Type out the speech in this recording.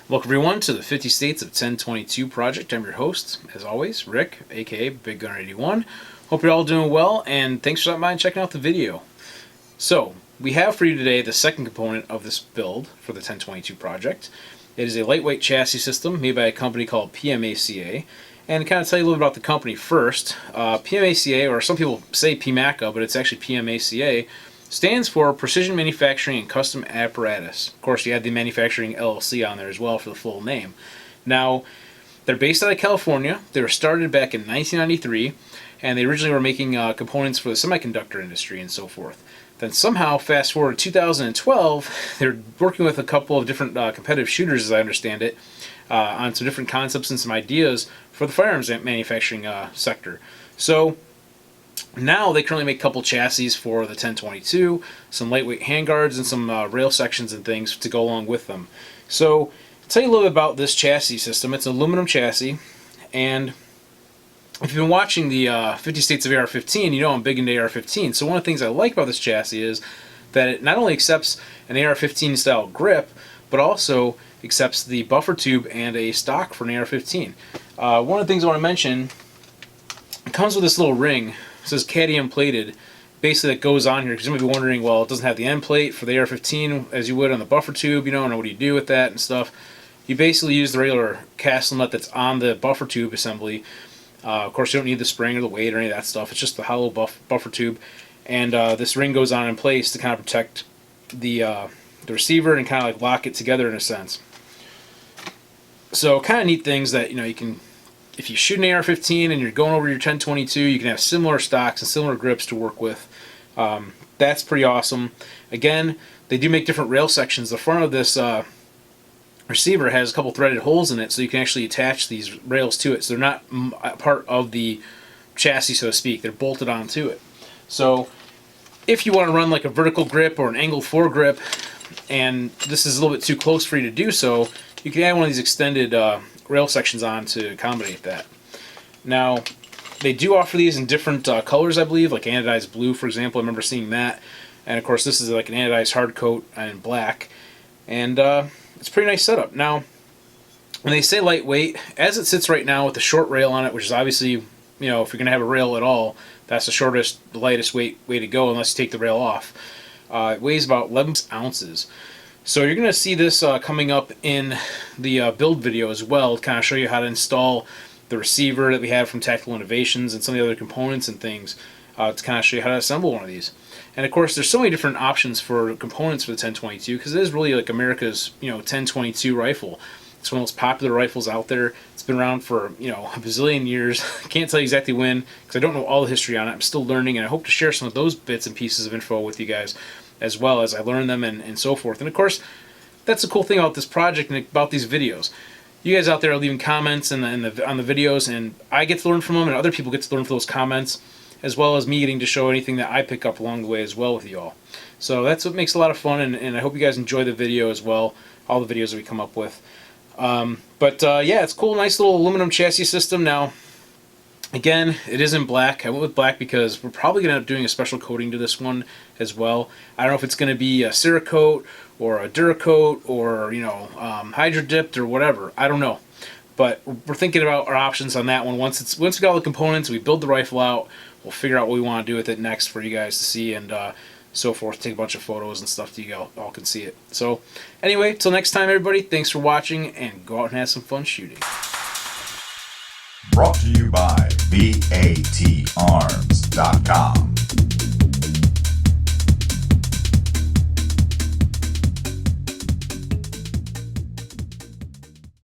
Welcome everyone to the 50 States of 1022 project. I'm your host, as always, Rick, aka Big Gunner 81. Hope you're all doing well, and thanks for stopping by and checking out the video. So, we have for you today the second component of this build for the 1022 project. It is a lightweight chassis system made by a company called PMACA. And to kind of tell you a little bit about the company first, PMACA, or some people say PMACA, but it's actually PMACA, stands for Precision Manufacturing and Custom Apparatus. Of course, you had the Manufacturing LLC on there as well for the full name. Now, they're based out of California. They were started back in 1993, and they originally were making components for the semiconductor industry and so forth. Then somehow, fast forward to 2012, they're working with a couple of different competitive shooters, as I understand it, on some different concepts and some ideas for the firearms manufacturing sector. So, now they currently make a couple chassis for the 1022, some lightweight handguards, and some rail sections and things to go along with them. So, to tell you a little bit about this chassis system, it's an aluminum chassis, and if you've been watching the 50 States of AR-15, you know I'm big into AR-15. So one of the things I like about this chassis is that it not only accepts an AR-15 style grip, but also accepts the buffer tube and a stock for an AR-15. One of the things I want to mention, it comes with this little ring. It says cadmium plated. Basically, that goes on here because you might be wondering, well, it doesn't have the end plate for the AR-15 as you would on the buffer tube, you know, and what do you do with that and stuff. You basically use the regular cast nut that's on the buffer tube assembly. Of course, you don't need the spring or the weight or any of that stuff. It's just the hollow buffer tube, and this ring goes on in place to kind of protect the receiver and kind of like lock it together in a sense. So, kind of neat things that you can. If you shoot an AR-15 and you're going over your 1022, you can have similar stocks and similar grips to work with. That's pretty awesome. Again, they do make different rail sections. The front of this receiver has a couple threaded holes in it, so you can actually attach these rails to it. So they're not part of the chassis, so to speak. They're bolted onto it. So if you want to run like a vertical grip or an angled foregrip, and this is a little bit too close for you to do so, you can add one of these extended rail sections on to accommodate that. Now, they do offer these in different colors, I believe, like anodized blue, for example. I remember seeing that. And of course, this is like an anodized hard coat in black. And it's a pretty nice setup. Now, when they say lightweight, as it sits right now with the short rail on it, which is obviously, if you're going to have a rail at all, that's the shortest, the lightest way to go unless you take the rail off. It weighs about 11 ounces. So you're going to see this coming up in the build video as well, to kind of show you how to install the receiver that we have from Tactical Innovations and some of the other components and things to kind of show you how to assemble one of these. And of course, there's so many different options for components for the 1022 because it is really like America's 1022 rifle. It's one of the most popular rifles out there. It's been around for a bazillion years. I can't tell you exactly when because I don't know all the history on it. I'm still learning, and I hope to share some of those bits and pieces of info with you guys as well as I learn them and so forth. And of course, that's the cool thing about this project and about these videos. You guys out there are leaving comments on the videos, and I get to learn from them, and other people get to learn from those comments, as well as me getting to show anything that I pick up along the way as well with you all. So that's what makes a lot of fun, and I hope you guys enjoy the video as well, all the videos that we come up with. Yeah, it's cool, nice little aluminum chassis system. Now, again, it is in black. I went with black because we're probably going to end up doing a special coating to this one as well. I don't know if it's going to be a Cerakote or a Duracoat or, Hydro Dipped or whatever. I don't know. But we're thinking about our options on that one. Once we got all the components, we build the rifle out, we'll figure out what we want to do with it next for you guys to see and so forth. Take a bunch of photos and stuff so you all can see it. So anyway, till next time, everybody, thanks for watching, and go out and have some fun shooting. Brought to you by BATArms.com.